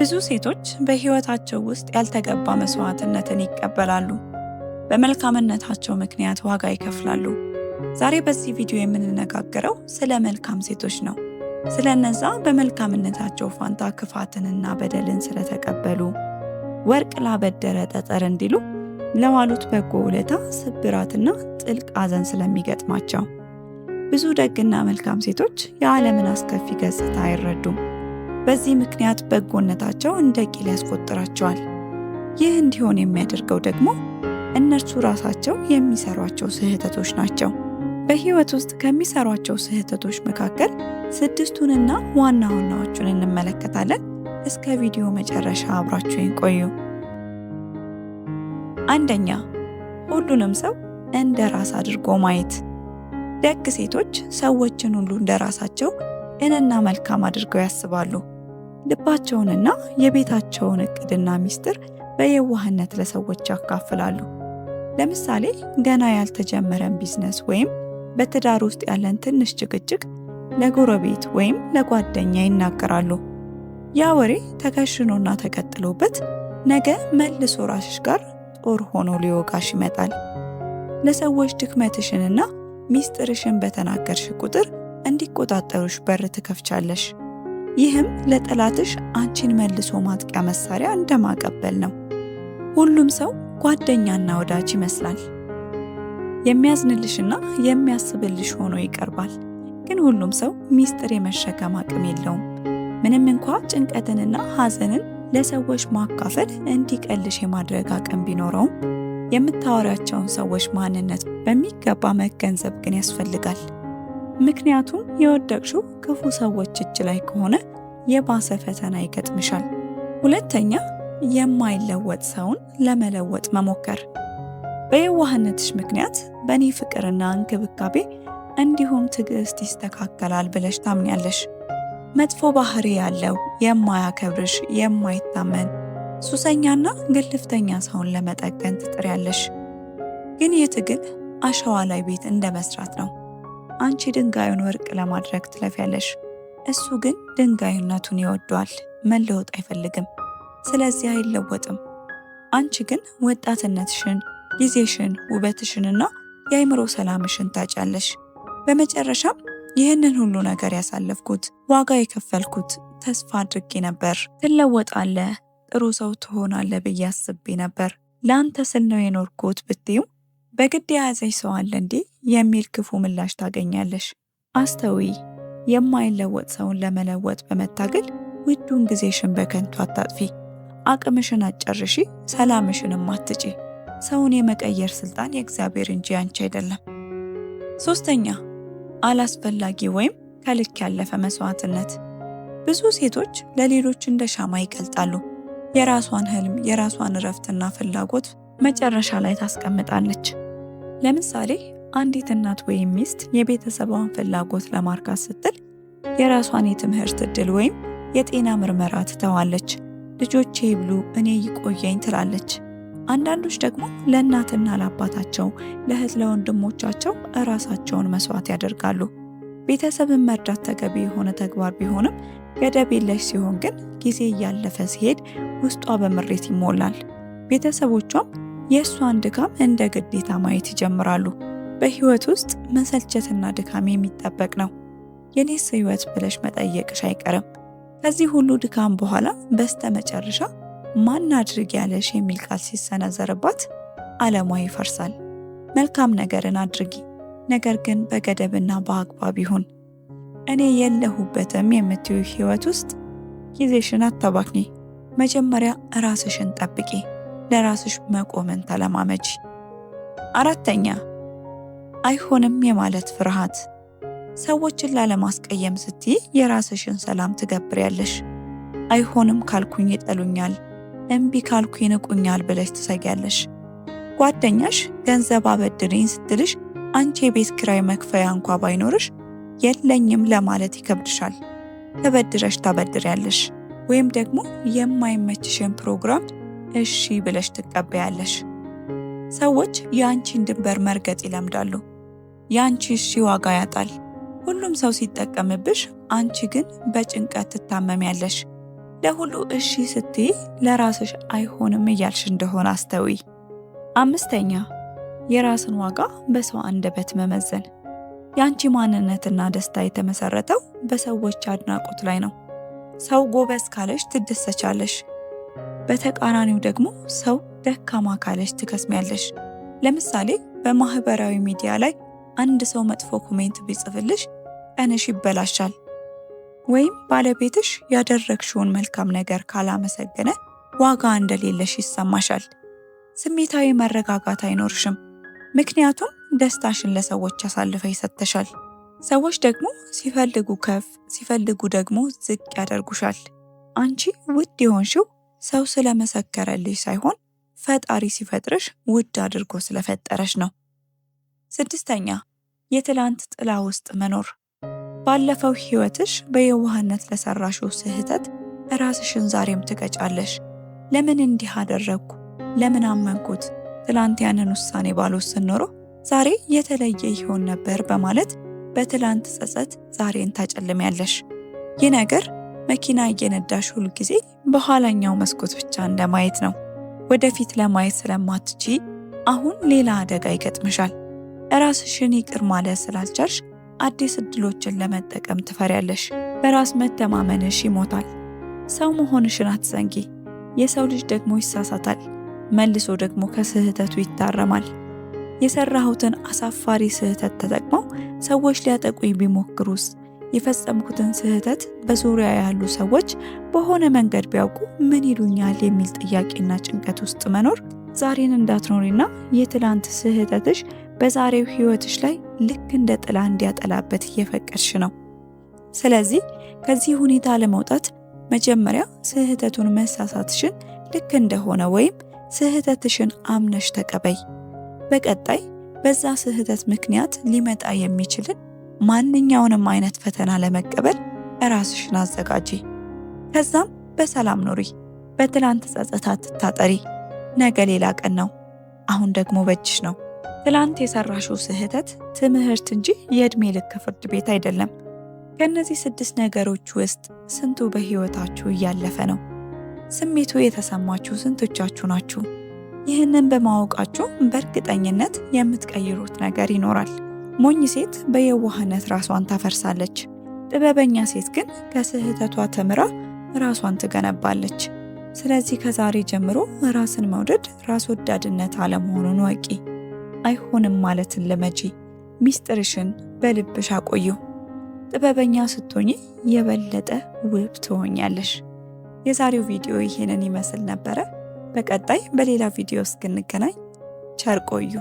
ብዙ ሴቶች በህይወታቸው ውስጥ ያልተገባ መስዋዕትነትን ይቀበላሉ። በመልካምነታቸው ምክንያት ዋጋ ይከፍላሉ። ዛሬ በዚህ ቪዲዮ የምንነጋገረው ስለ መልካም ሴቶች ነው። ስለ እነዛ በመልካምነታቸው ፋንታ ክፋትንና በደልን ስለተቀበሉ፣ ወርቅ ላበደረ ጠጠር እንዲሉ ለዋሉት በጎ ውለታ ስብራትና ጥልቅ ሐዘን ስለሚገጥማቸው። ብዙ ደግና መልካም ሴቶች የዓለምን አስከፊ ገጽታ አይረዱም። በዚህ ምክንያት በጎነታቸው እንደ ቂል ያስቆጥራቸዋል። ይህ እንዲሆን የሚያደርገው ደግሞ እነርሱ ራሳቸው የሚሰሯቸው ስህተቶች ናቸው። በህይወት ውስጥ ከሚሰሯቸው ስህተቶች መካከል 6ቱንና ዋና ዋናዎቹን እንመለከታለን። እስከ ቪዲዮ መጨረሻ አብራችሁን ቆዩ። አንደኛ፣ ሁሉንም ሰው እንደ ራስ አድርጎ ማየት። ደግ ሴቶች ሰዎችን ሁሉ እንደ ራሳቸው ቅንና መልካም አድርገው ያስባሉ። ልባቸውንና የቤታቸውን እቅድና ሚስጥር በየዋህነት ለሰዎች ያካፍላሉ። ለምሳሌ ገና ያልተጀመረን ቢዝነስ ወይም በትዳር ውስጥ ያለን ትንሽ ጭቅጭቅ ለጎረቤት ወይም ለጓደኛ ይናገራሉ። ያ ወሬ ተከሽኖና ተቀጥሎበት ነገ መልሶ ራስሽ ጋር ጦር ሆኖ ሊወጋሽ ይመጣል። ለሰዎች ድክመትሽንና ሚስጥርሽን በተናገርሽ ቁጥር እንዲቆጣጠሩሽ በር ትከፍቻለሽ። ይህም ለጠላትሽ አንቺን መልሶ ማጥቂያ መሳሪያ እንደማቀበል ነው። ሁሉም ሰው ጓደኛና ወዳጅ ይመስላል። የሚያዝንልሽና የሚያስብልሽ ሆኖ ይቀርባል። ግን ሁሉም ሰው ሚስጥር የመሸከም አቅም የለውም። ምንም እንኳ ጭንቀትንና ሐዘንን ለሰዎች ማካፈል እንዲቀልሽ የማድረግ አቅም ቢኖረውም የምታወሪያቸውን ሰዎች ማንነት በሚገባ መገንዘብ ግን ያስፈልጋል። ምክንያቱም የወደቅሽው ክፉ ሰዎች እጅ ላይ ከሆነ የባሰ ፈተና ይገጥምሻል። ሁለተኛ፣ የማይለወጥ ሰውን ለመለወጥ መሞከር። በየዋህነትሽ ምክንያት በእኔ ፍቅርና እንክብካቤ እንዲሁም ትዕግስት ይስተካከላል ብለሽ ታምኛለሽ። መጥፎ ባህሪ ያለው የማያከብርሽ፣ የማይታመን ሱሰኛና ግልፍተኛ ሰውን ለመጠገን ትጥሪያለሽ። ግን ይህ ትግል አሸዋ ላይ ቤት እንደ መስራት ነው። አንቺ ድንጋዩን ወርቅ ለማድረግ ትለፊያለሽ፣ እሱ ግን ድንጋይነቱን ይወደዋል፣ መለወጥ አይፈልግም። ስለዚህ አይለወጥም። አንቺ ግን ወጣትነትሽን፣ ጊዜሽን፣ ውበትሽንና የአእምሮ ሰላምሽን ታጫለሽ። በመጨረሻም ይህንን ሁሉ ነገር ያሳለፍኩት፣ ዋጋ የከፈልኩት ተስፋ አድርጌ ነበር፣ ትለወጣለህ፣ ጥሩ ሰው ትሆናለህ ብዬ አስቤ ነበር፣ ለአንተ ስል ነው የኖርኩት ብትይው በግድ የያዘሽ ሰው አለ እንዴ የሚል ክፉ ምላሽ ታገኛለሽ። አስተውይ፣ የማይለወጥ ሰውን ለመለወጥ በመታገል ውዱን ጊዜሽን በከንቱ አታጥፊ። አቅምሽን አጨርሺ፣ ሰላምሽንም አትጪ። ሰውን የመቀየር ስልጣን የእግዚአብሔር እንጂ ያንቺ አይደለም። ሶስተኛ፣ አላስፈላጊ ወይም ከልክ ያለፈ መስዋዕትነት። ብዙ ሴቶች ለሌሎች እንደ ሻማ ይቀልጣሉ። የራሷን ህልም፣ የራሷን እረፍትና ፍላጎት መጨረሻ ላይ ታስቀምጣለች። ለምሳሌ አንዲት እናት ወይም ሚስት የቤተሰቧን ፍላጎት ለማርካት ስትል የራሷን የትምህርት ዕድል ወይም የጤና ምርመራ ትተዋለች። ልጆቼ ይብሉ እኔ ይቆየኝ ትላለች። አንዳንዶች ደግሞ ለእናትና ለአባታቸው፣ ለእህት ለወንድሞቻቸው እራሳቸውን መስዋዕት ያደርጋሉ። ቤተሰብን መርዳት ተገቢ የሆነ ተግባር ቢሆንም ገደብ የለሽ ሲሆን ግን ጊዜ እያለፈ ሲሄድ ውስጧ በምሬት ይሞላል። ቤተሰቦቿም የእሷን ድካም እንደ ግዴታ ማየት ይጀምራሉ። በህይወት ውስጥ መሰልቸትና ድካም የሚጠበቅ ነው። የኔስ ህይወት ብለሽ መጠየቅሽ አይቀርም። ከዚህ ሁሉ ድካም በኋላ በስተመጨረሻ ማን አድርግ ያለሽ የሚል ቃል ሲሰነዘርባት ዓለሟ ይፈርሳል። መልካም ነገርን አድርጊ፣ ነገር ግን በገደብና በአግባብ ይሁን። እኔ የለሁበትም የምትዩ ህይወት ውስጥ ጊዜሽን አታባክኚ። መጀመሪያ ራስሽን ጠብቂ፣ ለራስሽ መቆምን ተለማመጂ። አራተኛ፣ አይሆንም የማለት ፍርሃት። ሰዎችን ላለማስቀየም ስትይ የራስሽን ሰላም ትገብሪያለሽ። አይሆንም ካልኩኝ ይጠሉኛል፣ እምቢ ካልኩ ይንቁኛል ብለሽ ትሰጊያለሽ። ጓደኛሽ ገንዘብ አበድሪኝ ስትልሽ አንቺ የቤት ኪራይ መክፈያ እንኳ ባይኖርሽ የለኝም ለማለት ይከብድሻል። ተበድረሽ ታበድሪያለሽ፣ ወይም ደግሞ የማይመችሽን ፕሮግራም እሺ ብለሽ ትቀበያለሽ። ሰዎች የአንቺን ድንበር መርገጥ ይለምዳሉ። የአንቺ እሺ ዋጋ ያጣል። ሁሉም ሰው ሲጠቀምብሽ፣ አንቺ ግን በጭንቀት ትታመሚያለሽ። ለሁሉ እሺ ስትይ ለራስሽ አይሆንም እያልሽ እንደሆነ አስተውይ። 5ኛ የራስን ዋጋ በሰው አንደበት መመዘን። የአንቺ ማንነትና ደስታ የተመሰረተው በሰዎች አድናቆት ላይ ነው። ሰው ጎበዝ ካለሽ ትደሰቻለሽ። በተቃራኒው ደግሞ ሰው ደካማ ካለሽ ትከስሚያለሽ። ለምሳሌ በማህበራዊ ሚዲያ ላይ አንድ ሰው መጥፎ ኮሜንት ቢጽፍልሽ ቀንሽ ይበላሻል። ወይም ባለቤትሽ ያደረግሽውን መልካም ነገር ካላመሰገነ ዋጋ እንደሌለሽ ይሰማሻል። ስሜታዊ መረጋጋት አይኖርሽም፣ ምክንያቱም ደስታሽን ለሰዎች አሳልፈሽ ሰጥተሻል። ሰዎች ደግሞ ሲፈልጉ ከፍ ሲፈልጉ ደግሞ ዝቅ ያደርጉሻል። አንቺ ውድ የሆንሽው ሰው ስለመሰከረልሽ ሳይሆን ፈጣሪ ሲፈጥርሽ ውድ አድርጎ ስለፈጠረሽ ነው። 6ኛ የትላንት ጥላ ውስጥ መኖር። ባለፈው ህይወትሽ በየዋህነት ለሰራሽው ስህተት ራስሽን ዛሬም ትቀጫለሽ። ለምን እንዲህ አደረግኩ? ለምን አመንኩት? ትላንት ያንን ውሳኔ ባልወስን ኖሮ ዛሬ የተለየ ይሆን ነበር በማለት በትላንት ጸጸት ዛሬን ታጨልሚያለሽ። ይህ ነገር መኪና እየነዳሽ ሁል ጊዜ በኋላኛው መስኮት ብቻ እንደማየት ነው። ወደፊት ለማየት ስለማትቺ አሁን ሌላ አደጋ ይገጥምሻል። ራስሽን ይቅር ማለት ስላልቻልሽ አዲስ እድሎችን ለመጠቀም ትፈሪያለሽ። በራስ መተማመንሽ ይሞታል። ሰው መሆንሽን አትዘንጊ። የሰው ልጅ ደግሞ ይሳሳታል፣ መልሶ ደግሞ ከስህተቱ ይታረማል። የሰራሁትን አሳፋሪ ስህተት ተጠቅመው ሰዎች ሊያጠቁኝ ቢሞክሩስ? የፈጸምኩትን ስህተት በዙሪያ ያሉ ሰዎች በሆነ መንገድ ቢያውቁ ምን ይሉኛል የሚል ጥያቄና ጭንቀት ውስጥ መኖር ዛሬን እንዳትኖሪና የትላንት ስህተትሽ በዛሬው ህይወትሽ ላይ ልክ እንደ ጥላ እንዲያጠላበት እየፈቀድሽ ነው። ስለዚህ ከዚህ ሁኔታ ለመውጣት መጀመሪያ ስህተቱን መሳሳትሽን ልክ እንደሆነ ወይም ስህተትሽን አምነሽ ተቀበይ። በቀጣይ በዛ ስህተት ምክንያት ሊመጣ የሚችልን ማንኛውንም አይነት ፈተና ለመቀበል ራስሽን አዘጋጂ። ከዛም በሰላም ኑሪ። በትላንት ጸጸት አትታጠሪ። ነገ ሌላ ቀን ነው። አሁን ደግሞ በእጅሽ ነው። ትላንት የሰራሽው ስህተት ትምህርት እንጂ የእድሜ ልክ ፍርድ ቤት አይደለም። ከእነዚህ 6 ነገሮች ውስጥ ስንቱ በህይወታችሁ እያለፈ ነው? ስሜቱ የተሰማችሁ ስንቶቻችሁ ናችሁ? ይህንን በማወቃችሁ በእርግጠኝነት የምትቀይሩት ነገር ይኖራል። ሞኝ ሴት በየዋህነት ራሷን ታፈርሳለች። ጥበበኛ ሴት ግን ከስህተቷ ተምራ ራሷን ትገነባለች። ስለዚህ ከዛሬ ጀምሮ ራስን መውደድ ራስ ወዳድነት አለመሆኑን ወቂ። አይሆንም ማለትን ልመጂ። ሚስጥርሽን በልብሽ አቆዩ። ጥበበኛ ስትሆኚ የበለጠ ውብ ትሆኛለሽ። የዛሬው ቪዲዮ ይሄንን ይመስል ነበረ። በቀጣይ በሌላ ቪዲዮ እስክንገናኝ ቸር ቆዩ።